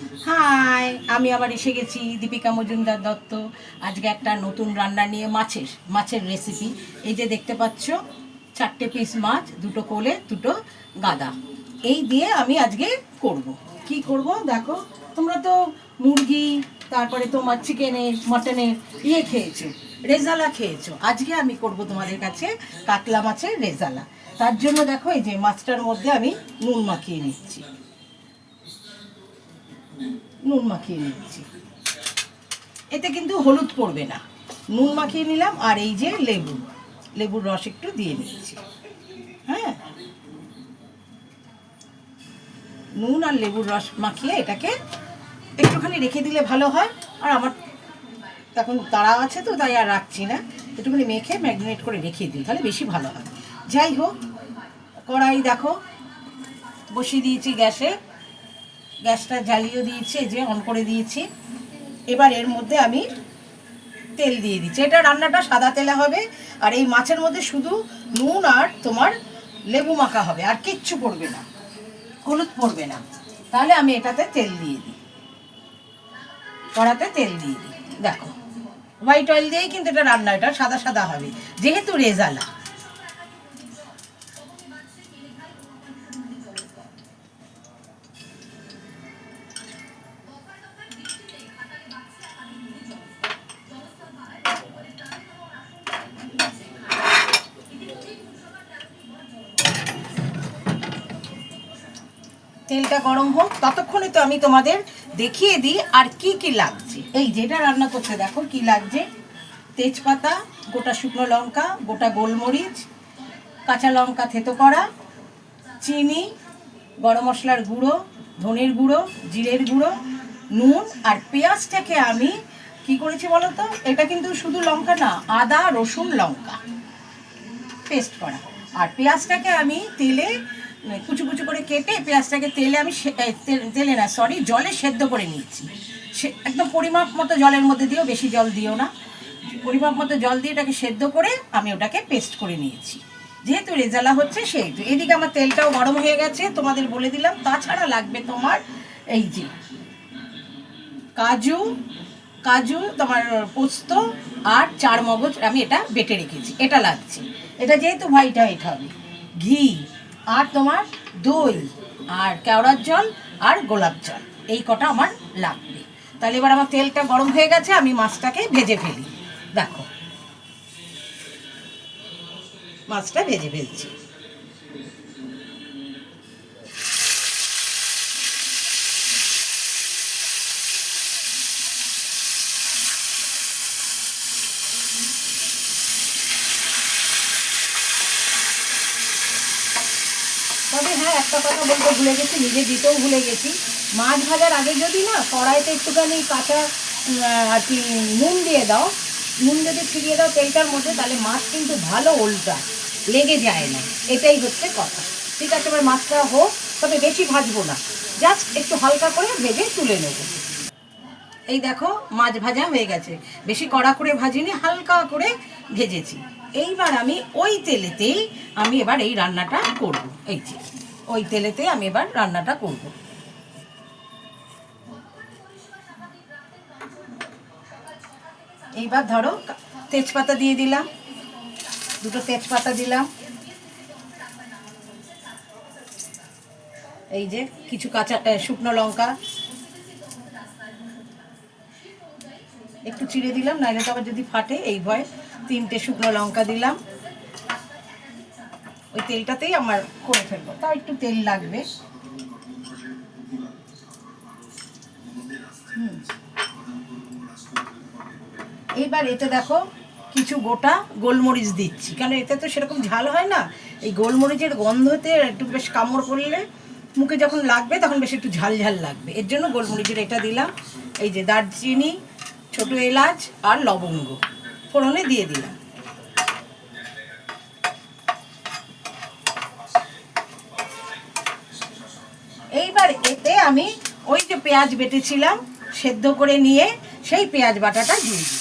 High, আমি আবার এসে গেছি দীপিকা মজুমদার দত্ত। আজকে একটা নতুন রান্না নিয়ে মাছের রেসিপি। এই যে দেখতে পাচ্ছ, 4টে পিস মাছ, 2টো কোলে, 2টো গাদা। এই দিয়ে আমি আজকে করব। কি করব দেখো, তোমরা তো মুরগি, তারপরে তোমার চিকেনের, মটনের খেয়েছো, রেজালা খেয়েছো। আজকে আমি করব তোমাদের কাছে কাতলা মাছের রেজালা। তার জন্য দেখো, এই যে মাছটার মধ্যে আমি নুন মাখিয়ে নিচ্ছি। এতে কিন্তু হলুদ পড়বে না। নুন মাখিয়ে নিলাম, আর এই যে লেবুর রস একটু দিয়ে নিচ্ছি। হ্যাঁ, নুন আর লেবুর রস মাখিয়ে এটাকে একটুখানি রেখে দিলে ভালো হয়। আর আমার এখন তাড়া আছে, তো তাই আর রাখছি না। একটুখানি মেখে ম্যারিনেট করে রেখে দিই, তাহলে বেশি ভালো হয়। যাই হোক, কড়াই দেখো বসিয়ে দিয়েছি গ্যাসে। গ্যাসটা জ্বালিয়ে দিয়েছি, যে অন করে দিয়েছি। এবার এর মধ্যে আমি তেল দিয়ে দিচ্ছি। এটা রান্নাটা সাদা তেলে হবে, আর এই মাছের মধ্যে শুধু নুন আর তোমার লেবু মাখা হবে, আর কিচ্ছু পড়বে না, হলুদ পড়বে না। তাহলে আমি এটাতে তেল দিয়ে দিই, কড়াতে তেল দিয়ে দিই। দেখো, হোয়াইট অয়েল দিয়েই কিন্তু এটা রান্না, এটা সাদা সাদা হবে যেহেতু রেজালা। তেলটা গরম হোক, ততক্ষণে তো আমি তোমাদের দেখিয়ে দিই আর কি কি লাগছে। এই যেটা রান্না করতে দেখো কি লাগছে: তেজপাতা, গোটা শুকনো লঙ্কা, গোটা গোলমরিচ, কাঁচা লঙ্কা থেতো করা, চিনি, গরম মশলার গুঁড়ো, ধনের গুঁড়ো, জিরের গুঁড়ো, নুন। আর পেঁয়াজটাকে আমি কি করেছি বলো তো, এটা কিন্তু শুধু লঙ্কা না, আদা রসুন লঙ্কা পেস্ট করা। আর পেঁয়াজটাকে আমি তেলে কুচু কুচু করে কেটে পেঁয়াজটাকে তেলে আমি জলে সেদ্ধ করে নিয়েছি। একদম পরিমাপ মতো জলের মধ্যে দিও, বেশি জল দিও না, পরিমাপ মতো জল দিয়ে এটাকে সেদ্ধ করে আমি ওটাকে পেস্ট করে নিয়েছি। যেহেতু রেজালা হচ্ছে সেহেতু। এদিকে আমার তেলটাও গরম হয়ে গেছে, তোমাদের বলে দিলাম। তাছাড়া লাগবে তোমার এই যে কাজু, তোমার পোস্ত আর চার মগজ, আমি এটা বেটে রেখেছি, এটা লাগছে। এটা যেহেতু হোয়াইট হবে, ঘি আর তোমার দই আর কেওড়ার জল আর গোলাপ জল, এই কটা আমার লাগবে। তাহলে এবার আমার তেলটা গরম হয়ে গেছে, আমি মাছটাকে ভেজে ফেলি। দেখো, মাছটা ভেজে ফেলছি। তবে হ্যাঁ, একটা কথা বলতে ভুলে গেছি, নিজে দিতেও ভুলে গেছি। মাছ ভাজার আগে যদি না কড়াইতে একটুখানি কাঁচা আর কি নুন দিয়ে দাও, নুন যদি ছিটিয়ে দাও তেলটার মধ্যে, তাহলে মাছ কিন্তু ভালো ওলটা লেগে যায় না। এটাই হচ্ছে কথা। ঠিক আছে, এবার মাছটা হোক, তবে বেশি ভাজবো না, জাস্ট একটু হালকা করে ভেজে তুলে নেবো। এই দেখো, মাছ ভাজা হয়ে গেছে। বেশি কড়া করে ভাজিনি, হালকা করে ভেজেছি। এইবার আমি ওই তেলেতেই আমি এবার এই রান্নাটা করব। এই যে ওই তেলেতে আমি এবার রান্নাটা করব। এইবার ধরো, তেজপাতা দিয়ে দিলাম, 2টো তেজপাতা দিলাম। এই যে কিছু কাঁচা শুকনো লঙ্কা একটু চিড়ে দিলাম, নাইলে তো আবার যদি ফাটে এই ভয়। 3টে শুকনো লঙ্কা দিলাম। ওই তেলটাতেই আমার করে ফেলবো, তাও একটু তেল লাগবে। এইবার এতে দেখো কিছু গোটা গোলমরিচ দিচ্ছি, কারণ এতে তো সেরকম ঝাল হয় না। এই গোলমরিচের গন্ধতে একটু বেশ কামড় পড়লে মুখে যখন লাগবে তখন বেশ একটু ঝাল ঝাল লাগবে, এর জন্য গোলমরিচের এটা দিলাম। এই যে দারচিনি, ছোটো এলাচ আর লবঙ্গ ফোড়নে দিয়ে দিলাম। এইবার এতে আমি ওই যে পেঁয়াজ বেটেছিলাম সেদ্ধ করে নিয়ে, সেই পেঁয়াজ বাটাটা দিয়ে দিই।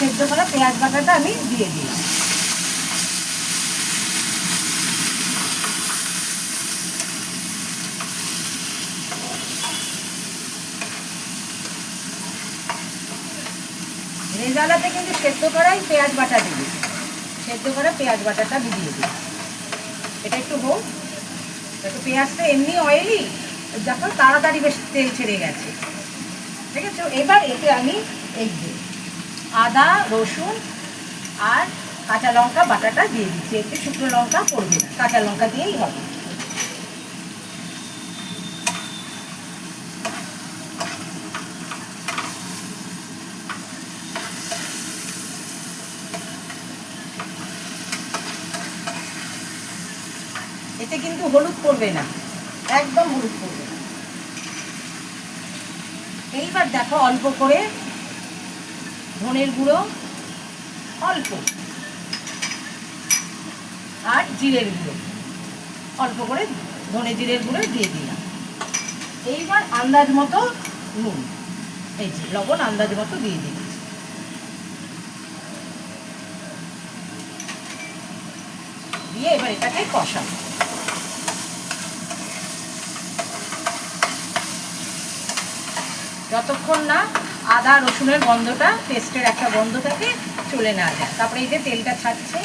সেদ্ধ করা পেঁয়াজ বাটাটা আমি দিয়ে দিই। রেজালাতে কিন্তু সেদ্ধ করাই পেঁয়াজ বাটা দিবি, সেদ্ধ করা পেঁয়াজ বাটাটা দিয়ে দিই। এটা একটু হোক, একটু পেঁয়াজটা এমনি অয়েলি, যখন তাড়াতাড়ি বেশ তেল ছেড়ে গেছে, ঠিক আছে। এবার এতে আমি এই যে আদা রসুন আর কাঁচা লঙ্কা বাটাটা দিয়ে দিচ্ছি। একটু শুকনো লঙ্কা পড়বে না, কাঁচা লঙ্কা দিয়েই হবে। এতে কিন্তু হলুদ পড়বে না, একদম হলুদ পড়বে না। এইবার দেখো অল্প করে ধনের গুঁড়ো, অল্প, আর জিরের গুঁড়ো অল্প করে, ধনে জিরের গুঁড়ো দিয়ে দিলাম। এইবার আন্দাজ মতো নুন, এই যে লবণ আন্দাজ মতো দিয়ে দিচ্ছি। দিয়ে এবার এটাকে কষাবো। যতক্ষণ না আদা রসুনের গন্ধটা, পেস্টের একটা গন্ধ থাকে, চলে না যায়। তারপরে এই যে তেলটা ছাড়ছে,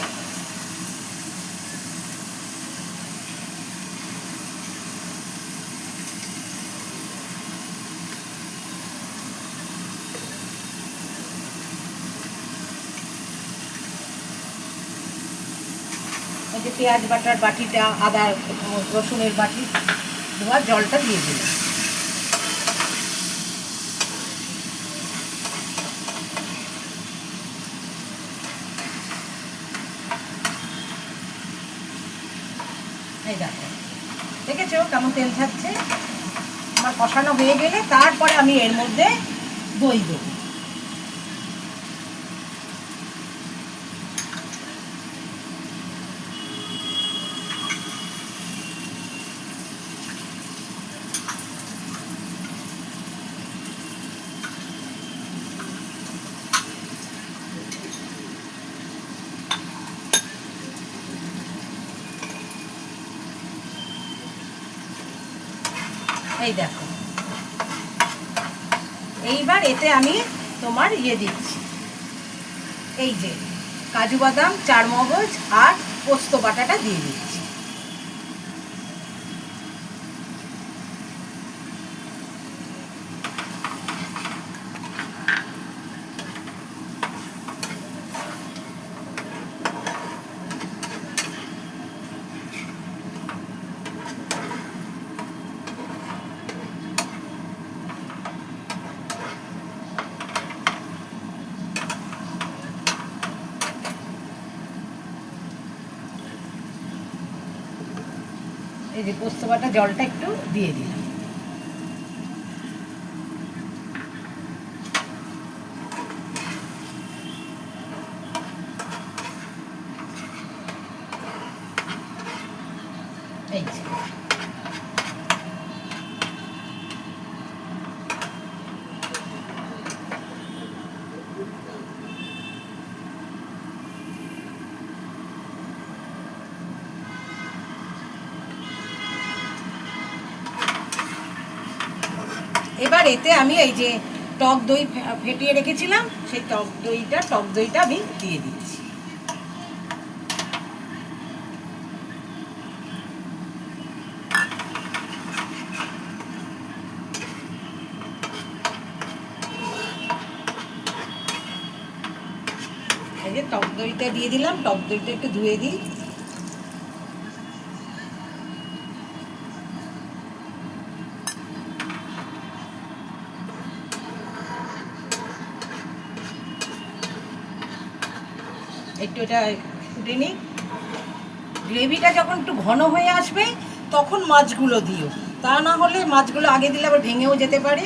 এই যে পেঁয়াজ বাটার বাটিটা, আদা রসুনের বাটি ধোয়া জলটা দিয়ে দিলাম। এই দেখো, দেখেছো কেমন তেল ছাড়ছে। আমার কষানো হয়ে গেলে তারপরে আমি এর মধ্যে দই দেবো। এই দেখো, এইবার এতে আমি তোমার দিচ্ছি, এই যে কাজু বাদাম, চারমগজ আর পোস্ত বাটাটা দিয়ে দিচ্ছি। এই যে পোস্ত বাটা জলটা একটু দিয়ে দিলাম। এই যে এবার এতে আমি এই যে টক দই ফেটিয়ে রেখেছিলাম, সেই টক দইটা আমি দিয়ে দিচ্ছি। এই যে টক দইটা দিয়ে দিলাম, টক দইটা একটু ধুয়ে দিই। একটু এটা ফুটে নিই। গ্রেভিটা যখন একটু ঘন হয়ে আসবে তখন মাছগুলো দিও, তা না হলে মাছগুলো আগে দিলে আবার ভেঙেও যেতে পারে।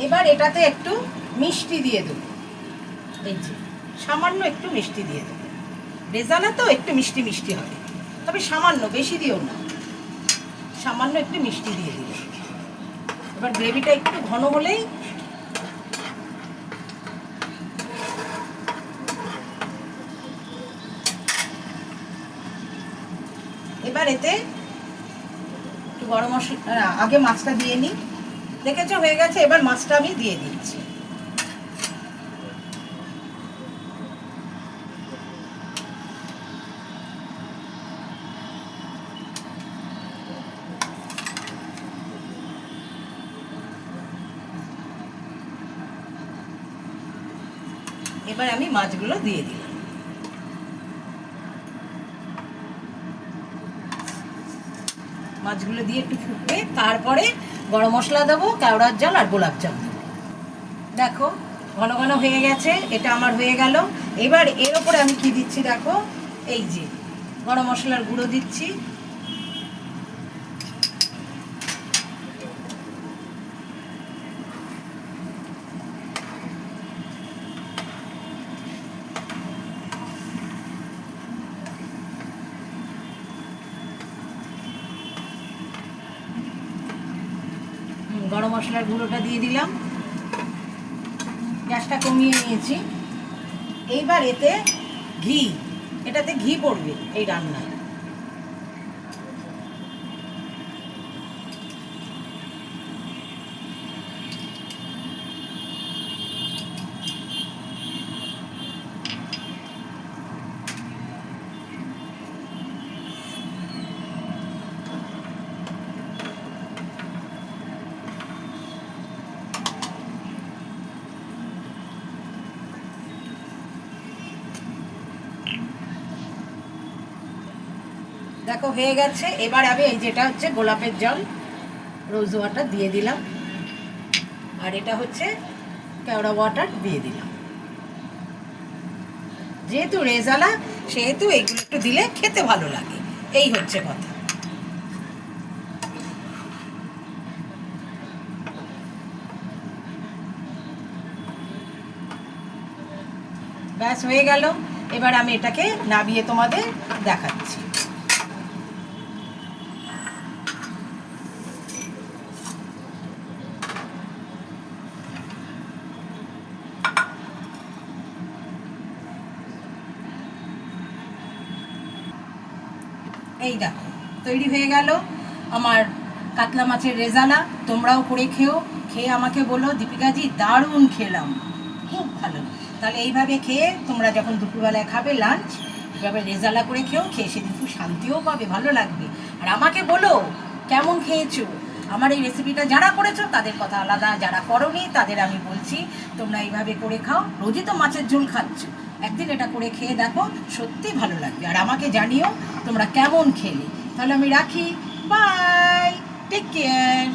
এবার এটাতে একটু মিষ্টি দিয়ে দেবো, এই যে সামান্য একটু মিষ্টি দিয়ে দেবো, রেজালা তো একটু মিষ্টি মিষ্টি হবে, তবে সামান্য, বেশি দিও না, সামান্য একটু মিষ্টি দিয়ে দিলে। এবার গ্রেভিটা একটু ঘন হলেই এবার এতে একটু গরম মশলা, আগে মাছটা দিয়ে নিই, দেখেছো হয়ে গেছে, এবার মাছটা আমি দিয়ে দিচ্ছি। এবার আমি মাছগুলো দিয়ে দিলাম। মাছগুলো দিয়ে একটু ফুটবে, তারপরে গরম মশলা দেবো, কেওড়ার জল আর গোলাপ জল দেবো। দেখো ঘন ঘন হয়ে গেছে, এটা আমার হয়ে গেল। এবার এর ওপরে আমি কি দিচ্ছি দেখো, এই যে গরম মশলার গুঁড়ো দিচ্ছি, গরম মশলার গুঁড়োটা দিয়ে দিলাম, গ্যাসটা কমিয়ে নিয়েছি। এইবার এতে ঘি, এটাতে ঘি পড়বে এই রান্নায়। দেখো হয়ে গেছে। এবার আমি এই যেটা হচ্ছে গোলাপের জল, রোজ ওয়াটার দিয়ে দিলাম, আর এটা হচ্ছে কেওড়া ওয়াটার দিয়ে দিলাম। যেহেতু রেজালা সেহেতু এইগুলো একটু দিলে খেতে ভালো লাগে, এই হচ্ছে কথা। ব্যাস হয়ে গেল। এবার আমি এটাকে নামিয়ে তোমাদের দেখাচ্ছি। এই দেখো তৈরি হয়ে গেল আমার কাতলা মাছের রেজালা। তোমরাও করে খেয়ে আমাকে বলো দীপিকাজি দারুণ খেলাম, খুব ভালো। তাহলে এইভাবে খেয়ে তোমরা যখন দুপুরবেলায় খাবে লাঞ্চ, এভাবে রেজালা করে খেয়ে সেদিন খুব শান্তিও পাবে, ভালো লাগবে। আর আমাকে বলো কেমন খেয়েছো। আমার এই রেসিপিটা যারা করেছো তাদের কথা আলাদা, যারা করোনি তাদের আমি বলছি তোমরা এইভাবে করে খাও। রোজই তো মাছের ঝোল খাচ্ছ, একদিন এটা করে খেয়ে দেখো, সত্যি ভালো লাগবে। আর আমাকে জানিও তোমরা কেমন খেলে। তাহলে আমি রাখি, বাই, টেক কেয়ার।